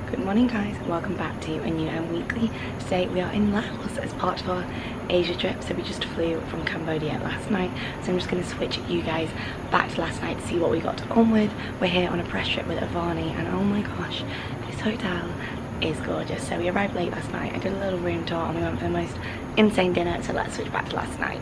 Good morning guys, welcome back to a new and weekly. Today we are in Laos as part of our Asia trip. So we just flew from Cambodia last night, so I'm just going to switch you guys back to last night to see what we got on with. We're here on a press trip with Avani, and oh my gosh, this hotel is gorgeous. So we arrived late last night, I did a little room tour and we went for the most insane dinner, so let's switch back to last night.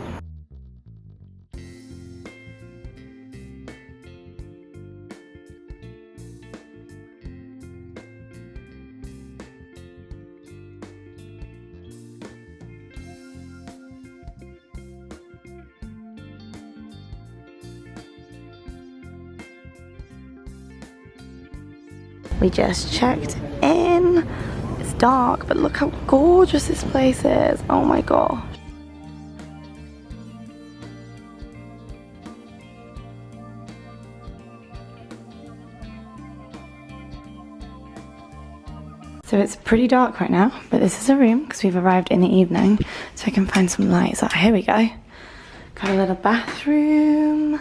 We just checked in. It's dark, but look how gorgeous this place is. Oh my gosh. So it's pretty dark right now, but this is a room because we've arrived in the evening, so I can find some lights. Oh, here we go. Got a little bathroom.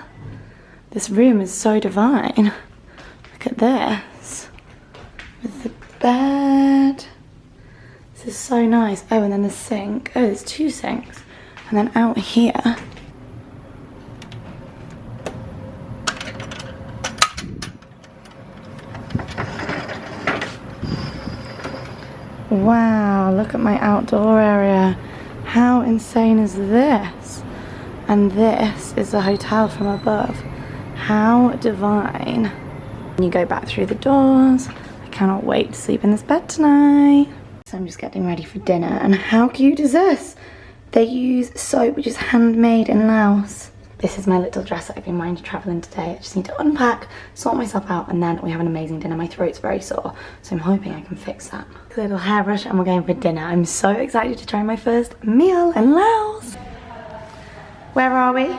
This room is so divine. Look at this. With the bed. This is so nice. Oh, and then the sink. Oh, there's two sinks. And then out here. Wow, look at my outdoor area. How insane is this? And this is the hotel from above. How divine. You go back through the doors. Cannot wait to sleep in this bed tonight. So I'm just getting ready for dinner, and how cute is this? They use soap which is handmade in Laos. This is my little dress that I've been wanting to travel in today. I just need to unpack, sort myself out, and then we have an amazing dinner. My throat's very sore, so I'm hoping I can fix that. A little hairbrush and we're going for dinner. I'm so excited to try my first meal in Laos. Where are we?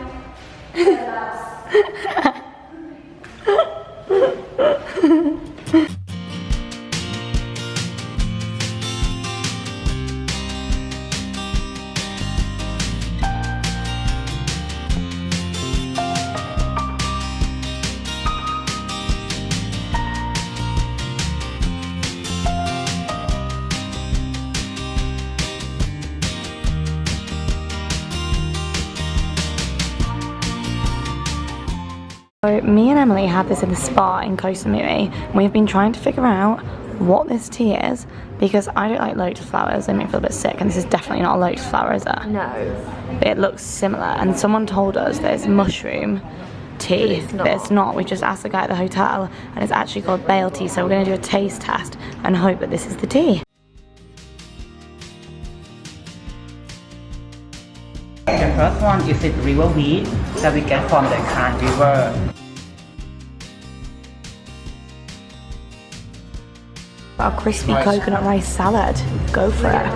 So me and Emily had this in the spa in Koh Samui, and we've been trying to figure out what this tea is because I don't like lotus flowers. They make me feel a bit sick, and this is definitely not a lotus flower, is it? No. But it looks similar, and someone told us there's mushroom tea, but it's not. We just asked the guy at the hotel, and it's actually called bale tea, so we're going to do a taste test and hope that this is the tea. The first one is the river wheat that we get from the Kuang River. Our crispy coconut rice salad. Go for it.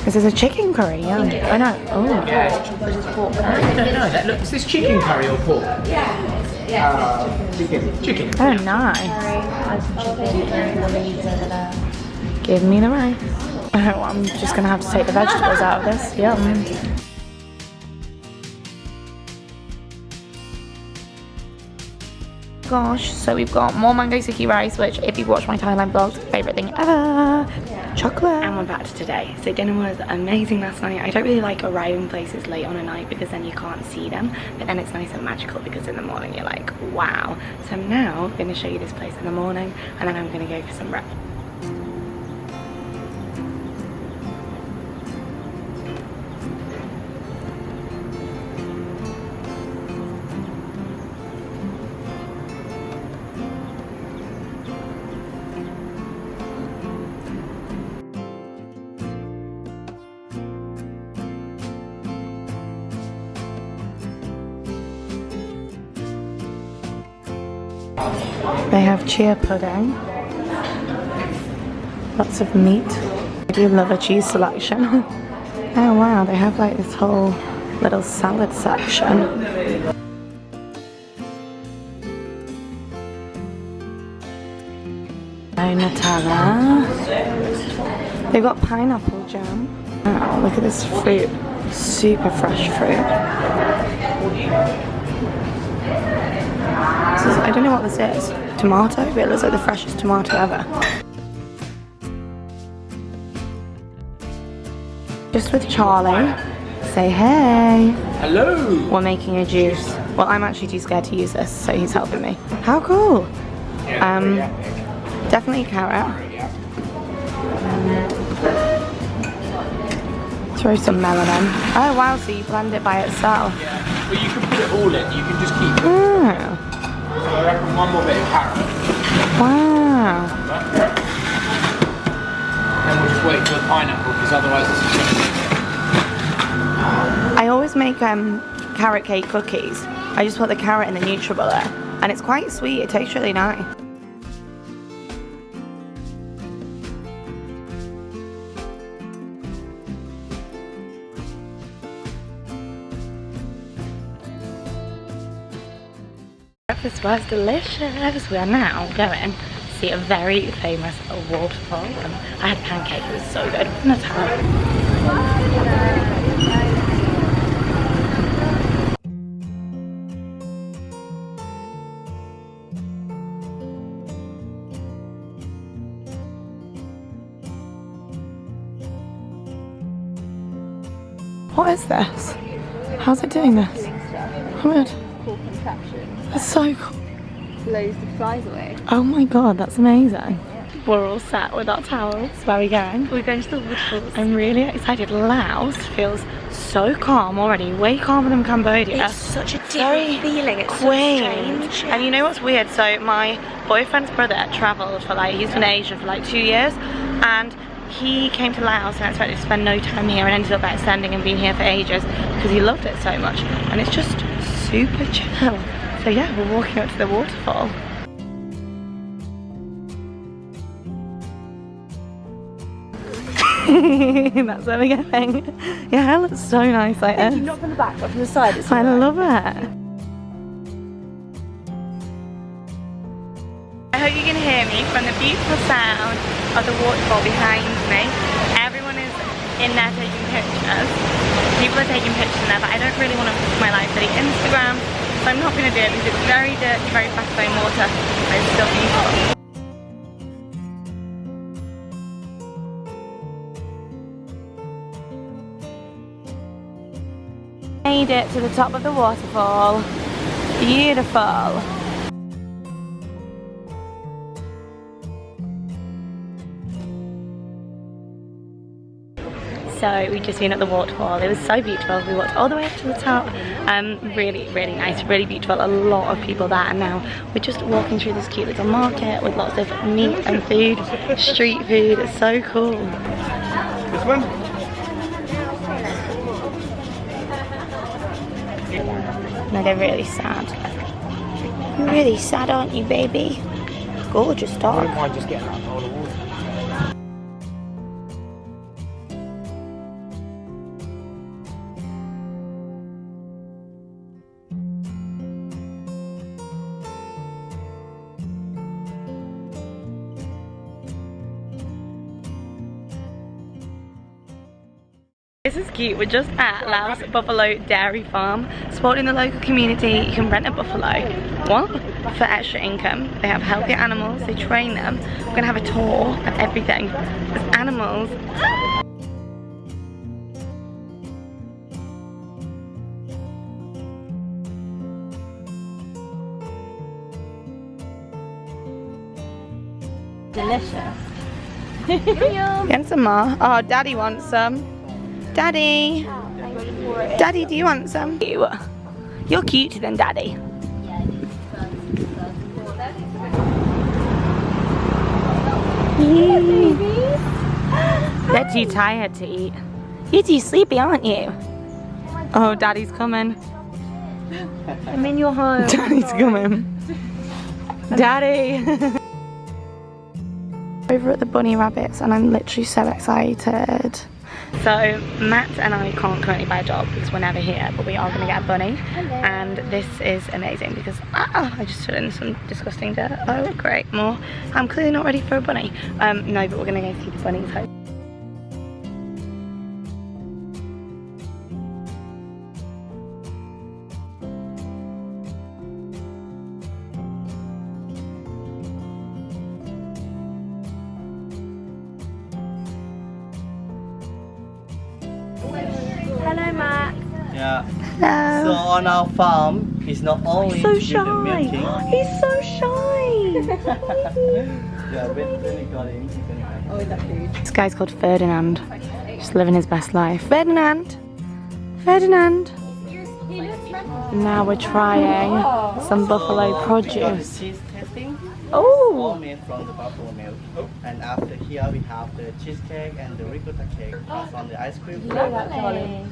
This is a chicken curry, yeah. I know. Oh. I don't know. Is this chicken curry or pork? Yeah. Chicken. Oh, nice. Give me the rice. Oh, I'm just gonna have to take the vegetables out of this. Yum. Gosh, so we've got more mango sticky rice, which if you've watched my Thailand vlogs, favourite thing ever. Chocolate. And we're back to today. So dinner was amazing last night. I don't really like arriving places late on a night because then you can't see them, but then it's nice and magical because in the morning you're like, wow. So I'm now going to show you this place in the morning, and then I'm going to go for some breakfast. They have chia pudding, lots of meat. I do love a cheese selection. Oh wow, they have like this whole little salad section. Nutella. They've got pineapple jam. Wow, look at this fruit. Super fresh fruit. is, I don't know what this is. Tomato, but it looks like the freshest tomato ever. Just with Charlie. Say hey. Hello. We're making a juice. Well, I'm actually too scared to use this, so he's helping me. How cool. Definitely carrot. Throw some melon in. Oh wow, so you blend it by itself. Yeah. But you can put it all in. You can just keep it. Oh. So I reckon one more bit of carrot. Wow. And we'll just wait for the pineapple because otherwise this is going to be... I always make carrot cake cookies. I just put the carrot in the Nutribullet, and it's quite sweet. It tastes really nice. Breakfast was delicious. We are now going to see a very famous waterfall. I had pancake, it was so good. Nutella. What is this? How's it doing this? Weird. Cool contraption. That's so cool. Blows the flies away. Oh my god, that's amazing. We're all sat with our towels. Where are we going? We're going to the waterfalls. I'm really excited. Laos feels so calm already, way calmer than Cambodia. It's such a different feeling. It's Quaint. so strange. And you know what's weird? So my boyfriend's brother travelled for he's been in Asia for 2 years, and he came to Laos and expected to spend no time here and ended up extending and being here for ages because he loved it so much, and it's just super chill. So yeah, we're walking up to the waterfall. That's where we're going. Yeah, it looks so nice like this. Not from the back, but from the side. It's I love it. I hope you can hear me from the beautiful sound of the waterfall behind me. Everyone is in there taking pictures. People are taking pictures in there, but I don't really want to post my live video Instagram, so I'm not going to do it because it's very dirty, very fast flowing water, but it's still beautiful. Made it to the top of the waterfall. Beautiful. So we've just been at the waterfall. It was so beautiful. We walked all the way up to the top. Really, really nice, really beautiful. A lot of people there, and now we're just walking through this cute little market with lots of meat and food, street food. It's so cool. This one? No, they're really sad. You're really sad, aren't you, baby? Gorgeous I dog. don't mind just getting that bowl of water. This is cute. We're just at Laos Buffalo Dairy Farm, supporting the local community. You can rent a buffalo. What? For extra income. They have healthy animals. They train them. We're gonna have a tour of everything. There's animals. delicious. Get some more. Oh, Daddy wants some. Daddy. Daddy, do you want some? You're cuter than Daddy. They're too tired to eat. You're too sleepy, aren't you? Oh, Daddy's coming. I'm in your home. Daddy's coming. Daddy. Over at the bunny rabbits, and I'm literally so excited. So Matt and I can't currently buy a dog because we're never here, but we are going to get a bunny. Hello. And this is amazing because I just stood in some disgusting dirt. Oh great, more. I'm clearly not ready for a bunny. No, but we're going to go see the bunnies home. Hello, Max. Yeah. Hello. So on our farm, it's not only So to do the shy. milking. He's so shy. Yeah, when we got in, you can have. This guy's called Ferdinand. Just living his best life. Ferdinand! Ferdinand! Now we're trying some buffalo produce. Cheese testing. Oh! All made from the buffalo milk. And after here we have the cheesecake and the ricotta cake from the ice cream flavor.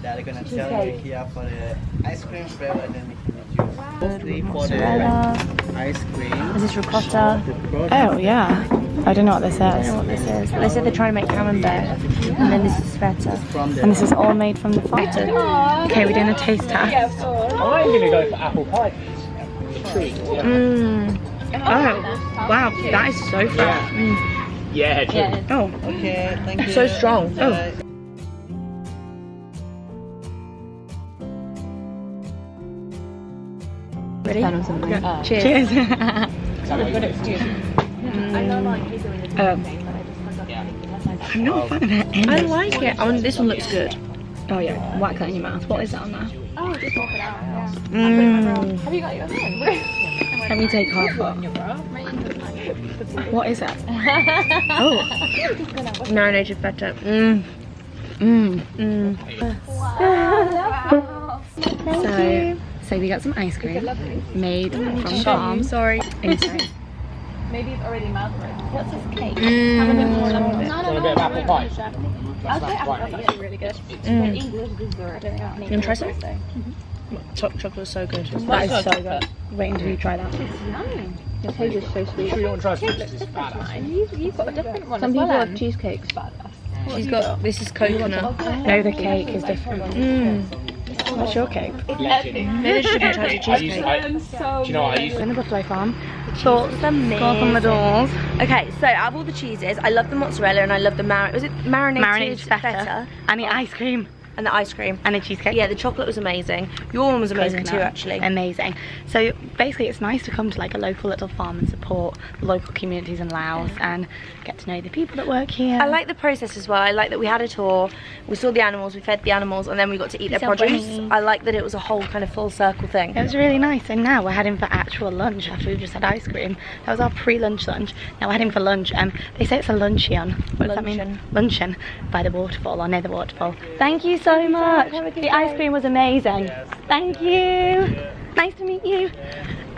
They're gonna tell you here for the ice cream flavor, and then we can choose. Mostly for the ice cream. Is this ricotta? Oh, yeah. I don't know what this I don't know is. what this is. They said they're trying to make camembert. And then this is feta. From the And this is all made from the farm. Okay, we're doing a taste test. I'm going to go for apple pie. Mmm. Oh, wow, that is so fresh. Yeah, true. Oh, Okay, thank you. So strong. Oh. Ready? Yeah. Cheers. cheers. I'm not a fan of that end. I like it. This one looks good. Oh yeah, whack that in your mouth. What is that on there? Oh, just walk it out. Yeah. Mmm. Have you got yours in? Let me take half of it. What is it? Oh. Marinated feta. Mmm. Mmm. So we got some ice cream made from farm. Sorry. Inside. Maybe it's already melted. What's this cake? Mm. Have a bit more. No, Want a bit of apple pie? I'll say apple pie. That's actually really good. English dessert. You want to try some? Chocolate's so good. That is so good. Wait until you try that. The taste is so sweet. Sure you want to try some? This is badass. You've got a different one Some as well. people have then. cheesecakes. She's got, this is coconut. No, the cake is different. What's your cake? Maybe I should have tried the cheesecake. Do you know what I used In the buffalo farm. Thoughts and Go from the doors. Okay, so out of all the cheeses, I love the mozzarella and I love the marinated feta. And the ice cream. and the ice cream. And the cheesecake. Yeah, the chocolate was amazing. Your one was amazing too, actually. Amazing. So basically it's nice to come to like a local little farm and support the local communities in Laos and get to know the people that work here. I like the process as well. I like that we had a tour, we saw the animals, we fed the animals, and then we got to eat their produce. I like that it was a whole kind of full circle thing. It was really nice, and now we're heading for actual lunch after we've just had ice cream. That was our pre-lunch lunch. Now we're heading for lunch. They say it's a luncheon. What does that mean? Luncheon by the waterfall, or near the waterfall. Thank you so much. The ice cream was amazing. Thank you. Nice to meet you.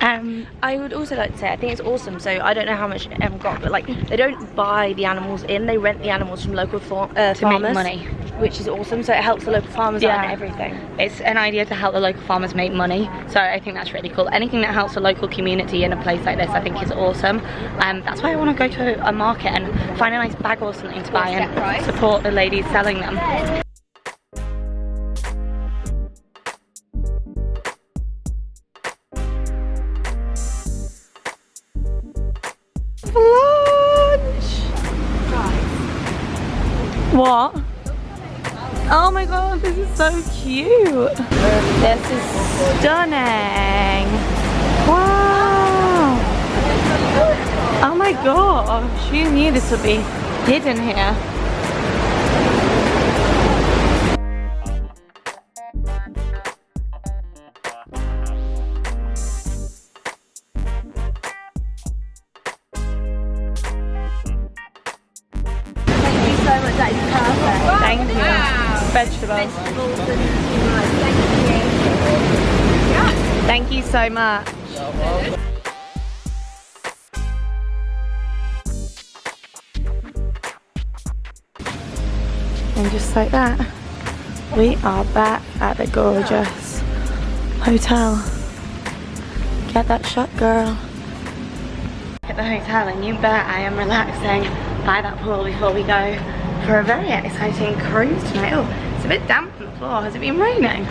I would also like to say, I think it's awesome. So I don't know how much everyone got, but like they don't buy the animals in, they rent the animals from local farmers To make money. which is awesome. So it helps the local farmers out and everything. It's an idea to help the local farmers make money, so I think that's really cool. Anything that helps the local community in a place like this I think is awesome. That's why I want to go to a market and find a nice bag or something to buy and support the ladies selling them. Lunch! What? Oh my god, this is so cute. This is stunning. Wow. Oh my gosh, who knew this would be hidden here? Thank you. Vegetables. Thank you so much. And just like that, we are back at the gorgeous hotel. Get that shot, girl. At the hotel, and you bet I am relaxing by that pool before we go for a very exciting cruise tonight. Oh, it's a bit damp on the floor. Has it been raining?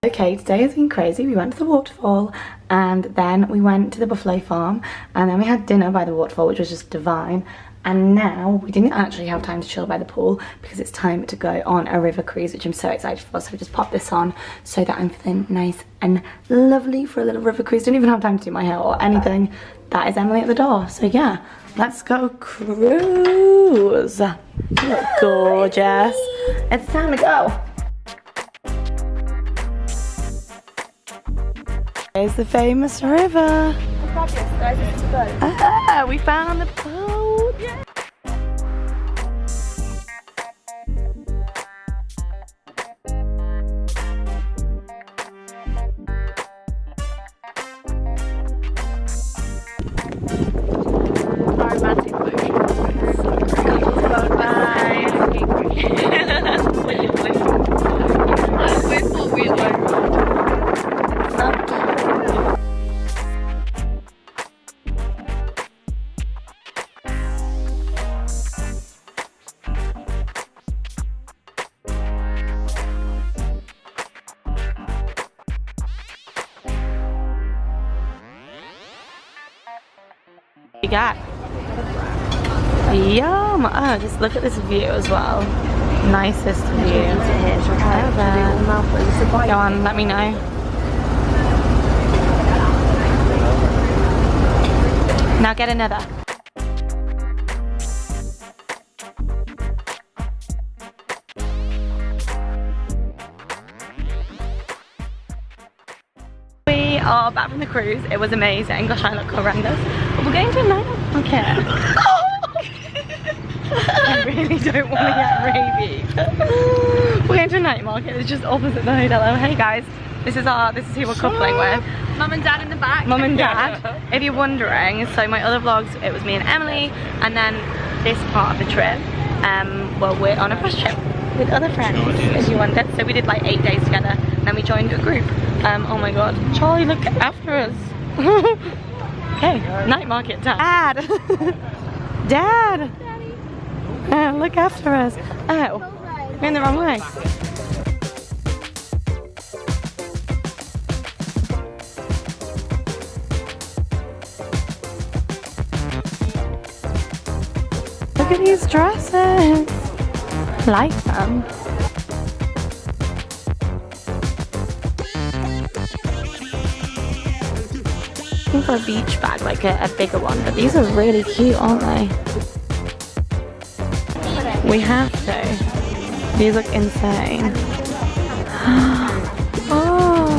Okay, today has been crazy. We went to the waterfall and then we went to the buffalo farm and then we had dinner by the waterfall, which was just divine. And now we didn't actually have time to chill by the pool because it's time to go on a river cruise, which I'm so excited for. So I just popped this on so that I'm feeling nice and lovely for a little river cruise. Didn't even have time to do my hair or anything. That is Emily at the door. So yeah, let's go cruise. You look gorgeous. It's time to go. Here's the famous river. Ah, we found the boat. Yeah. Romantic boat. Bye. You got yum. Oh, just look at this view as well. Nicest view ever. Go on, let me know. Now get another. We are back from the cruise. It was amazing. Gosh, I look horrendous. But we're going to a night market. I really don't want to get rabies. We're going to a night market. It's just opposite the hotel. Oh, hey guys, this is who we're coupling with. Mum and Dad in the back. Mum and Dad. If you're wondering, so my other vlogs, it was me and Emily, and then this part of the trip, well, we're on a bus trip with other friends, if you wondered. So we did like 8 days together, and then we joined a group. Oh my god, Charlie, look after us. Okay, night market time. Dad! Dad! Look after us. Oh, we're in the wrong way. Look at these dresses. Like them. Looking for a beach bag, like a bigger one, but these are really cute, aren't they? We have to. These look insane. Oh.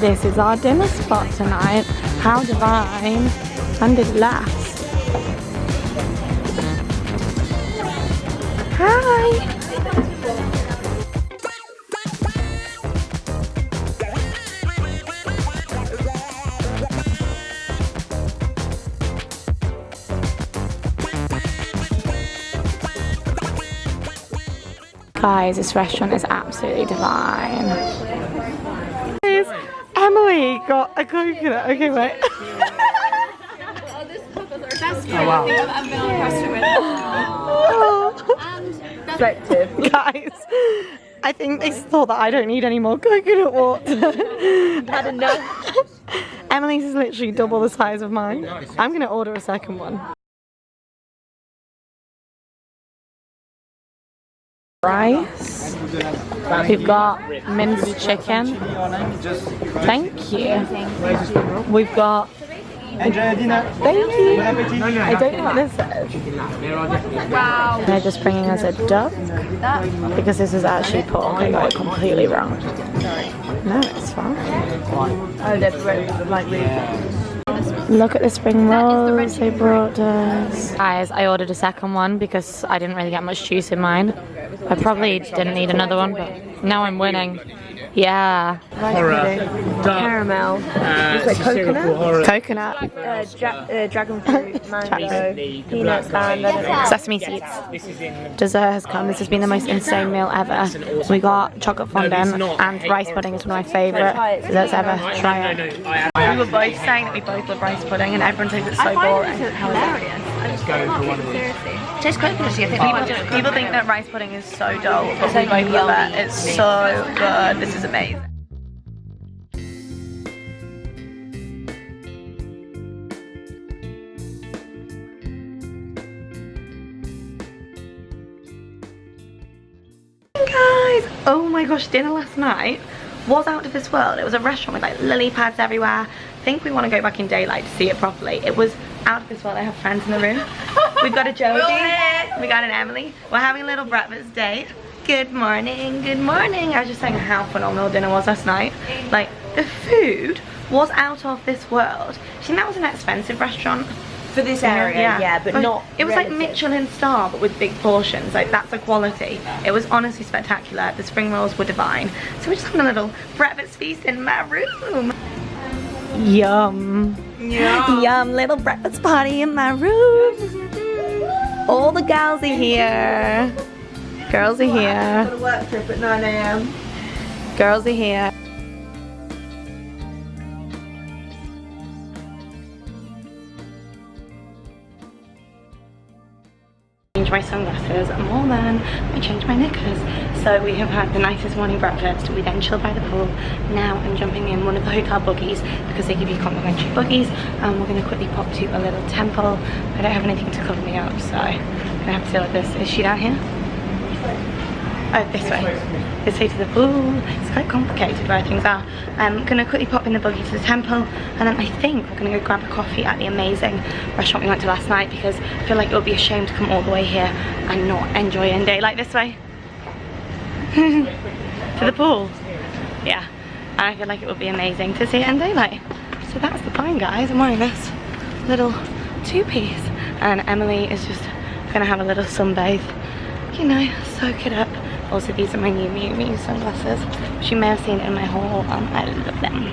This is our dinner spot tonight. How divine. And it lasts. Hi. Guys, this restaurant is absolutely divine. Emily got a coconut. Okay, wait. Oh wow. Guys, I think they thought that I don't need any more coconut water. Had enough. Emily's is literally double the size of mine. I'm gonna order a second one. Rice. We've got minced chicken. Thank you. We've got. Enjoy dinner. Thank you. I don't know what this is. Wow. They're just bringing us a duck because this is actually pork. I got it completely wrong. No, it's fine. Oh, they're like Look at the spring rolls they brought us. Guys, I ordered a second one because I didn't really get much juice in mine. I probably didn't need another one, but now I'm winning. Yeah. caramel. Is it coconut? Coconut. Dragon fruit, mango, peanuts, and Sesame seeds. Dessert has come. This has been the most insane meal ever. We got chocolate fondant and rice pudding is one of my favourite desserts ever. Try it. We were both saying that we both love rice pudding and everyone thinks it's so boring. Hilarious. I just go for one of these. Seriously. tastes coconutty. I think People think that rice pudding is so dull, but we both love it. It's so good. This is amazing. Guys, oh my gosh, dinner last night was out of this world. It was a restaurant with like lily pads everywhere. I think we want to go back in daylight to see it properly. It was out of this world. I have friends in the room. We've got a Jodie, we got an Emily. We're having a little breakfast date. Good morning, good morning. I was just saying how phenomenal dinner was last night. Like, the food was out of this world. Do you think that was an expensive restaurant? For this area, yeah, but not it was relative. like Michelin star, but with big portions. Like, that's the quality. It was honestly spectacular. The spring rolls were divine. So we're just having a little breakfast feast in my room. Yum. Yum. Yum, little breakfast party in my room. All the gals are here. Girls are here. Got a work trip at 9 AM. Girls are here. My sunglasses more than I changed my knickers. So we have had the nicest morning breakfast. We then chilled by the pool. Now I'm jumping in one of the hotel buggies because they give you complimentary buggies. We're going to quickly pop to a little temple. I don't have anything to cover me up, so I'm going to have to deal with this. Is she down here? Oh, this way. This way to the pool. It's quite complicated where things are. I'm going to quickly pop in the buggy to the temple, and then I think we're going to go grab a coffee at the amazing restaurant we went to last night, because I feel like it would be a shame to come all the way here and not enjoy a day like this way. To the pool. Yeah. And I feel like it would be amazing to see it in daylight. So that's the plan, guys. I'm wearing this little two-piece, and Emily is just going to have a little sunbathe. You know, soak it up. Also, these are my new Miu Miu sunglasses, which you may have seen in my haul. I love them.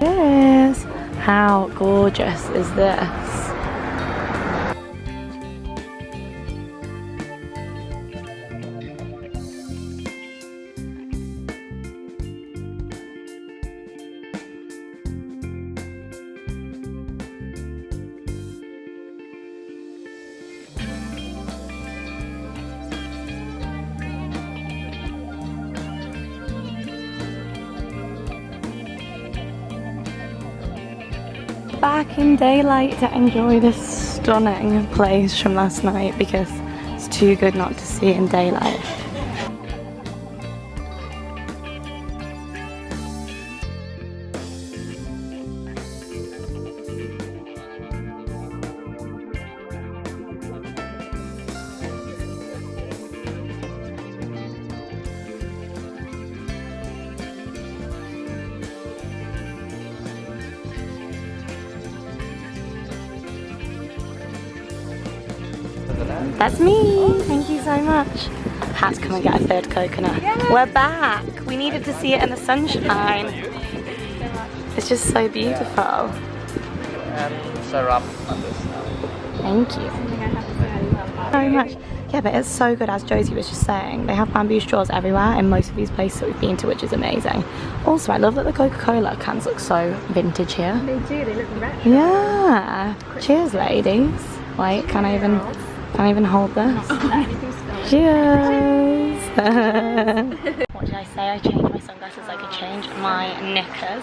This, how gorgeous is this? Back in daylight to enjoy this stunning place from last night, because it's too good not to see in daylight. That's me. Thank you so much. Had to come and get a third coconut. Yay. We're back. We needed to see it in the sunshine. It's just so beautiful. And syrup on this. Thank you very much. Yeah, but it's so good, as Josie was just saying. They have bamboo straws everywhere in most of these places that we've been to, which is amazing. Also, I love that the Coca-Cola cans look so vintage here. They do, they look retro. Yeah. Cheers, ladies. Wait, can I even hold this? Cheers! What did I say? I changed my sunglasses like I changed my knickers.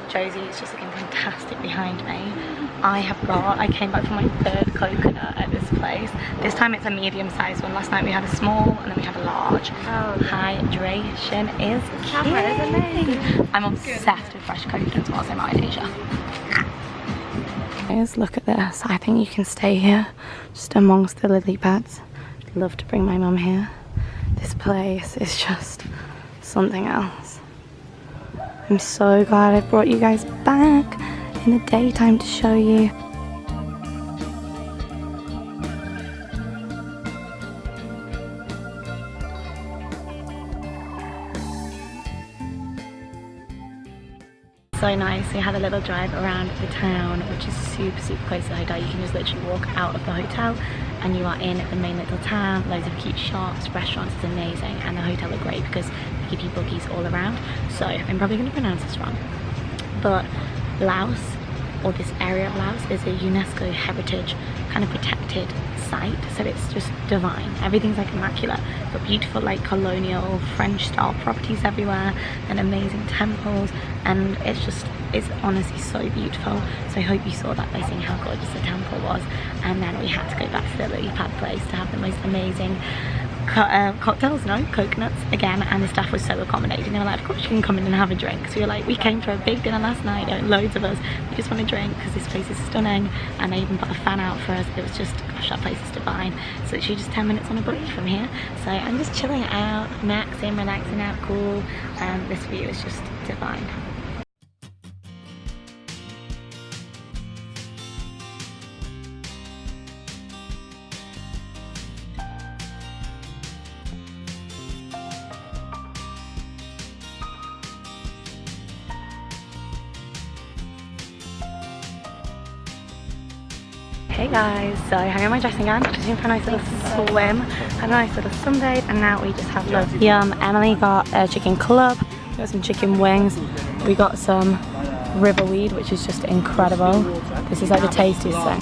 Josie is just looking fantastic behind me. I came back from my third coconut at this place. This time it's a medium sized one. Last night we had a small and then we had a large. Oh. Hydration is key. I'm obsessed with fresh coconuts whilst I'm out in Asia. Guys, look at this. I think you can stay here just amongst the lily pads. I'd love to bring my mum here. This place is just something else. I'm so glad I brought you guys back in the daytime to show you. So nice. We had a little drive around the town, which is super close to the hotel. You can just literally walk out of the hotel and you are in the main little town. Loads of cute shops, restaurants. It's amazing, and the hotel are great because they give you buggies all around. So I'm probably going to pronounce this wrong, but Laos, or this area of Laos, is a UNESCO heritage kind of protected site, so it's just divine. Everything's like immaculate. Got beautiful like colonial French style properties everywhere and amazing temples, and it's honestly so beautiful. So I hope you saw that by seeing how gorgeous the temple was. And then we had to go back to the lily pad place to have the most amazing cocktails, no, coconuts again, and the staff was so accommodating. They were like, of course you can come in and have a drink. So we were like, we came for a big dinner last night, loads of us, we just want a drink because this place is stunning, and they even put a fan out for us. It was just, gosh, that place is divine. So literally just 10 minutes on a buggy from here. So I'm just chilling out, maxing, relaxing out, cool, and this view is just divine. Hey guys, so I hung on my dressing gown, just in for a nice little swim, had a nice little sunbathe, and now we just have loads. Yum, Emily got a chicken club, we got some chicken wings, we got some river weed, which is just incredible. This is like the tastiest thing.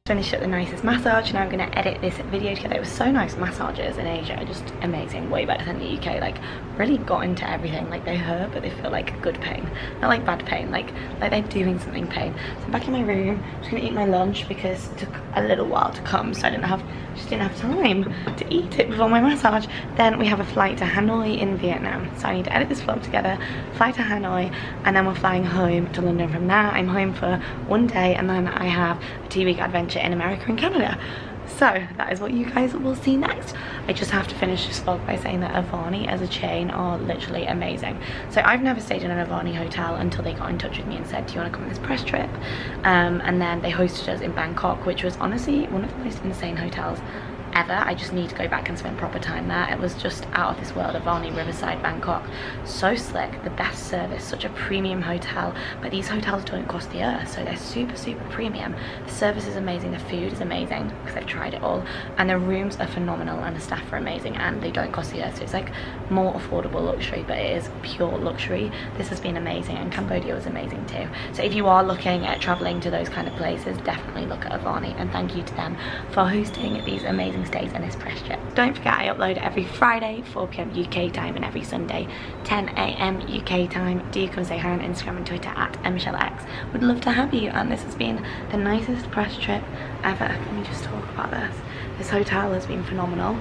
Finished at the nicest massage. Now I'm going to edit this video together. It was so nice. Massages in Asia are just amazing, way better than the UK. Like, really got into everything. Like, they hurt, but they feel like good pain, not like bad pain, like they're doing something pain. So I'm back in my room, just gonna eat my lunch because it took a little while to come, so I just didn't have time to eat it before my massage. Then we have a flight to Hanoi in Vietnam, so I need to edit this vlog together, fly to Hanoi, and then we're flying home to London from there. I'm home for one day, and then I have a 2-week adventure in America and Canada. So that is what you guys will see next. I just have to finish this vlog by saying that Avani as a chain are literally amazing. So I've never stayed in an Avani hotel until they got in touch with me and said, do you want to come on this press trip? And then they hosted us in Bangkok, which was honestly one of the most insane hotels ever. I just need to go back and spend proper time there. It was just out of this world. Avani Riverside, Bangkok, so slick, the best service, such a premium hotel. But these hotels don't cost the earth, so they're super premium. The service is amazing, the food is amazing because I've tried it all, and the rooms are phenomenal, and the staff are amazing, and they don't cost the earth. So it's like more affordable luxury, but it is pure luxury. This has been amazing, and Cambodia was amazing too. So if you are looking at traveling to those kind of places, definitely look at Avani, and thank you to them for hosting these amazing stays in this press trip. Don't forget, I upload every Friday 4 PM UK time and every Sunday 10 AM UK time. Do come say hi on Instagram and Twitter at EmTalks. Would love to have you, and this has been the nicest press trip ever. Let me just talk about this. This hotel has been phenomenal.